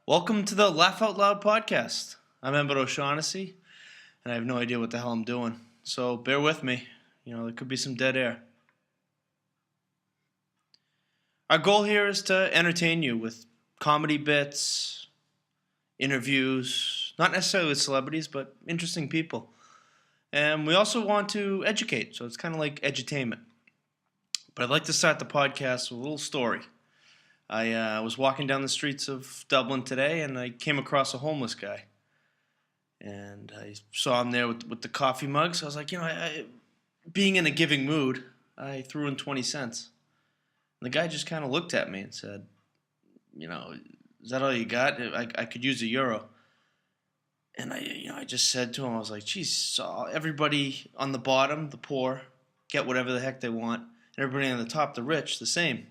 Welcome to the Laugh Out Loud podcast. I'm Emmett Shaughnessy, and I have no idea what the hell I'm doing. So bear with me. There could be some dead air. Our goal here is to entertain you with comedy bits, interviews, not necessarily with celebrities, but interesting people. And we also want to educate, so it's kind of like edutainment. But I'd like to start the podcast with a little story. I was walking down the streets of Dublin today, and I came across a homeless guy. And I saw him there with the coffee mug, so I was like, being in a giving mood, I threw in 20 cents. And the guy just kind of looked at me and said, is that all you got? I could use €1. And I just said to him, I was like, geez, everybody on the bottom, the poor, get whatever the heck they want. And everybody on the top, the rich, the same.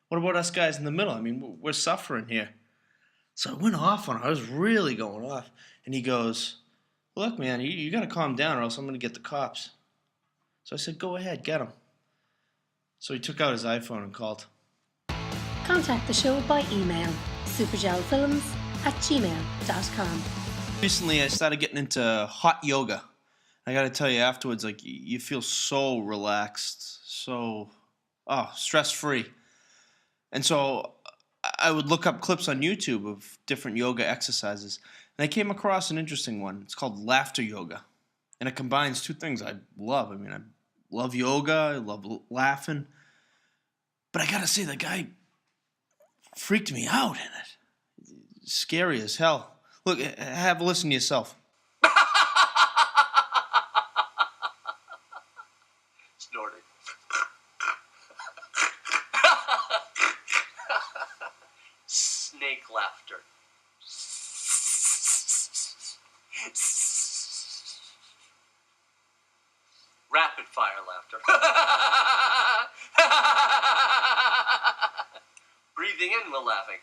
What about us guys in the middle? I mean, we're suffering here. So I went off on him. I was really going off. And he goes, look, man, you got to calm down or else I'm going to get the cops. So I said, go ahead, get him. So he took out his iPhone and called. Contact the show by email, supergelfilms@gmail.com. Recently, I started getting into hot yoga. I got to tell you afterwards, you feel so relaxed, so stress-free. And so I would look up clips on YouTube of different yoga exercises. And I came across an interesting one. It's called laughter yoga. And it combines two things I love. I mean, I love yoga. I love laughing. But I got to say, the guy freaked me out in it. Scary as hell. Look, have a listen to yourself. Snorting. Snake laughter. Rapid fire laughter. Breathing in while laughing.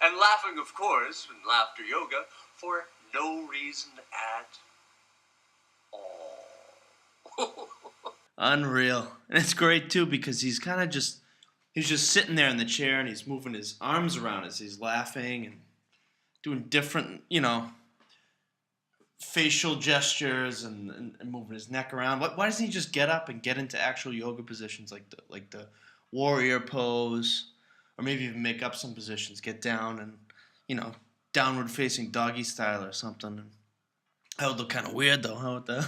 And laughing, of course, in laughter yoga, for no reason at all. Unreal. And it's great, too, because he's just sitting there in the chair and he's moving his arms around as he's laughing and doing different, facial gestures and moving his neck around. Why doesn't he just get up and get into actual yoga positions like the warrior pose, or maybe even make up some positions, get down and, downward facing doggy style or something. That would look kind of weird, though, huh? With the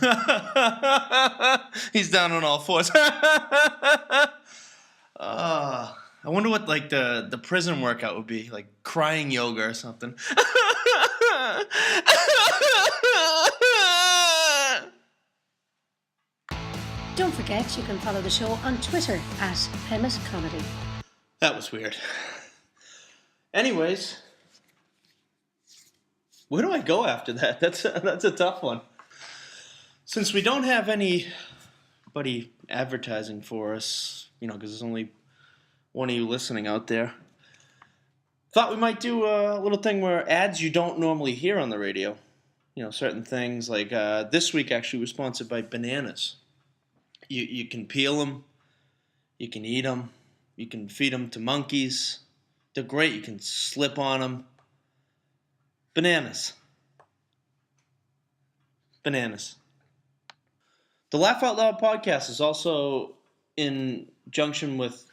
he's down on all fours. I wonder what, the prison workout would be, like crying yoga or something. Don't forget, you can follow the show on Twitter @Emmett Comedy. That was weird. Anyways, where do I go after that? That's a tough one. Since we don't have anybody advertising for us, because there's only one of you listening out there, thought we might do a little thing where ads you don't normally hear on the radio. Certain things like this week actually was sponsored by bananas. You can peel them, you can eat them, you can feed them to monkeys. They're great. You can slip on them. Bananas. Bananas. The Laugh Out Loud podcast is also in junction with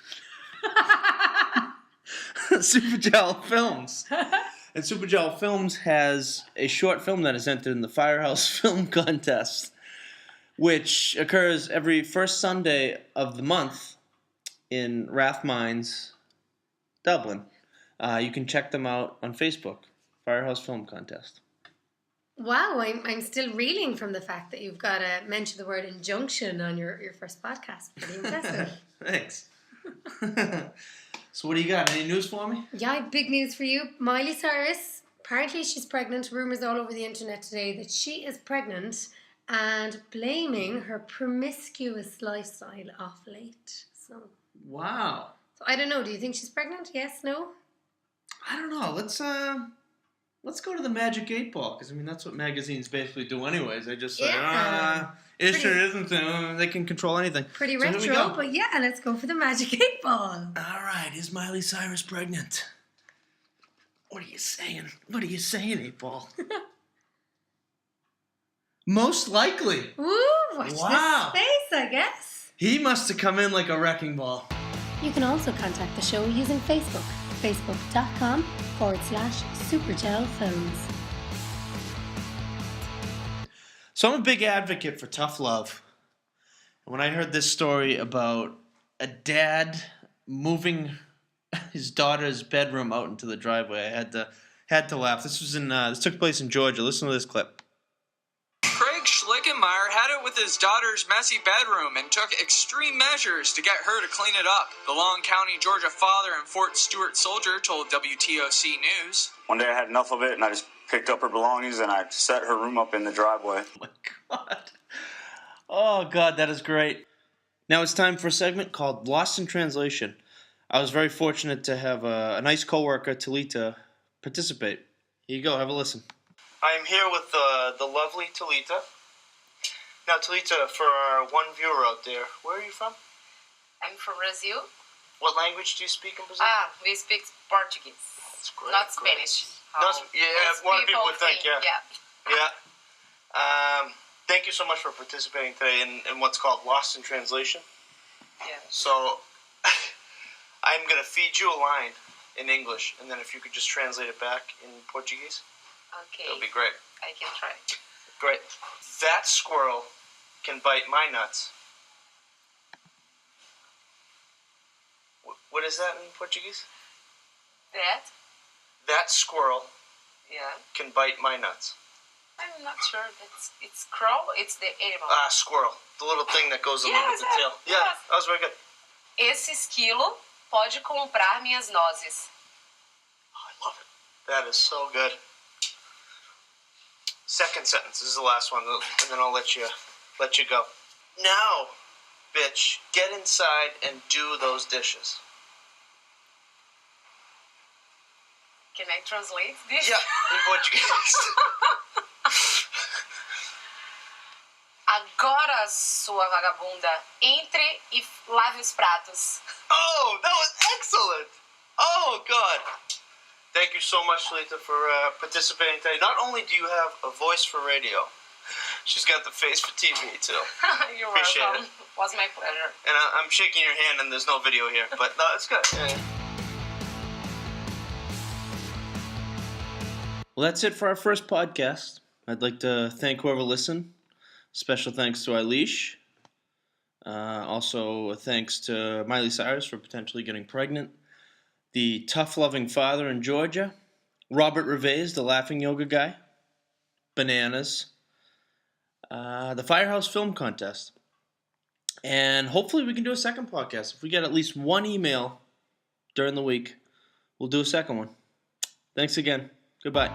Supergel Films. And Supergel Films has a short film that is entered in the Firehouse Film Contest, which occurs every first Sunday of the month in Rathmines, Dublin. You can check them out on Facebook, Firehouse Film Contest. Wow, I'm still reeling from the fact that you've got to mention the word injunction on your first podcast. Pretty impressive. Thanks. So what do you got? Any news for me? Yeah, I have big news for you. Miley Cyrus, apparently she's pregnant. Rumours all over the internet today that she is pregnant and blaming her promiscuous lifestyle off late. So Wow. I don't know. Do you think she's pregnant? Yes? No? I don't know. Let's let's go to the Magic 8 Ball, because, I mean, that's what magazines basically do anyways. They just say, is or isn't, they can control anything. Pretty So here we retro, go. but yeah, let's go for the Magic 8 Ball. All right, is Miley Cyrus pregnant? What are you saying? What are you saying, 8 Ball? Most likely. Woo, watch Wow. this space, I guess. He must have come in like a wrecking ball. You can also contact the show using Facebook, facebook.com/supergelfilms. So I'm a big advocate for tough love. And when I heard this story about a dad moving his daughter's bedroom out into the driveway, I had to laugh. This took place in Georgia. Listen to this clip. Craig Schlickenmeyer had it with his daughter's messy bedroom and took extreme measures to get her to clean it up. The Long County, Georgia father and Fort Stewart soldier told WTOC News. One day I had enough of it and I just picked up her belongings and I set her room up in the driveway. Oh, my God. Oh, God, that is great. Now it's time for a segment called Lost in Translation. I was very fortunate to have a nice coworker, Talita, participate. Here you go. Have a listen. I am here with the lovely Talita. Now, Talita, for our one viewer out there, where are you from? I'm from Brazil. What language do you speak in Brazil? We speak Portuguese. That's great. Not great. Spanish. Not, yeah, Most a lot of people would think, yeah. Yeah. Thank you so much for participating today in what's called Lost in Translation. Yeah. So, I'm going to feed you a line in English, and then if you could just translate it back in Portuguese, Okay. that would be great. I can try. Great. That squirrel can bite my nuts. What is that in Portuguese? That squirrel Yeah. can bite my nuts. I'm not sure. It's crow. It's the animal. Squirrel. The little thing that goes along with the Yes, tail. Yeah, yes. that was very good. Esse esquilo pode comprar minhas nozes. Oh, I love it. That is so good. Second sentence. This is the last one, and then I'll let you go. Now, bitch, get inside and do those dishes. Can I translate this? Yeah, in Portuguese. Agora, sua vagabunda, entre e lave os pratos. Oh, that was excellent. Oh, God. Thank you so much, Talita, for participating today. Not only do you have a voice for radio, she's got the face for TV, too. You're Appreciate welcome. it. It was my pleasure. And I'm shaking your hand, and there's no video here, but no, it's good. Yeah. Well, that's it for our first podcast. I'd like to thank whoever listened. Special thanks to Eilish. Also, thanks to Miley Cyrus for potentially getting pregnant. The tough-loving father in Georgia. Robert Revez, the laughing yoga guy. Bananas. The Firehouse Film Contest. And hopefully we can do a second podcast. If we get at least one email during the week, we'll do a second one. Thanks again. Goodbye.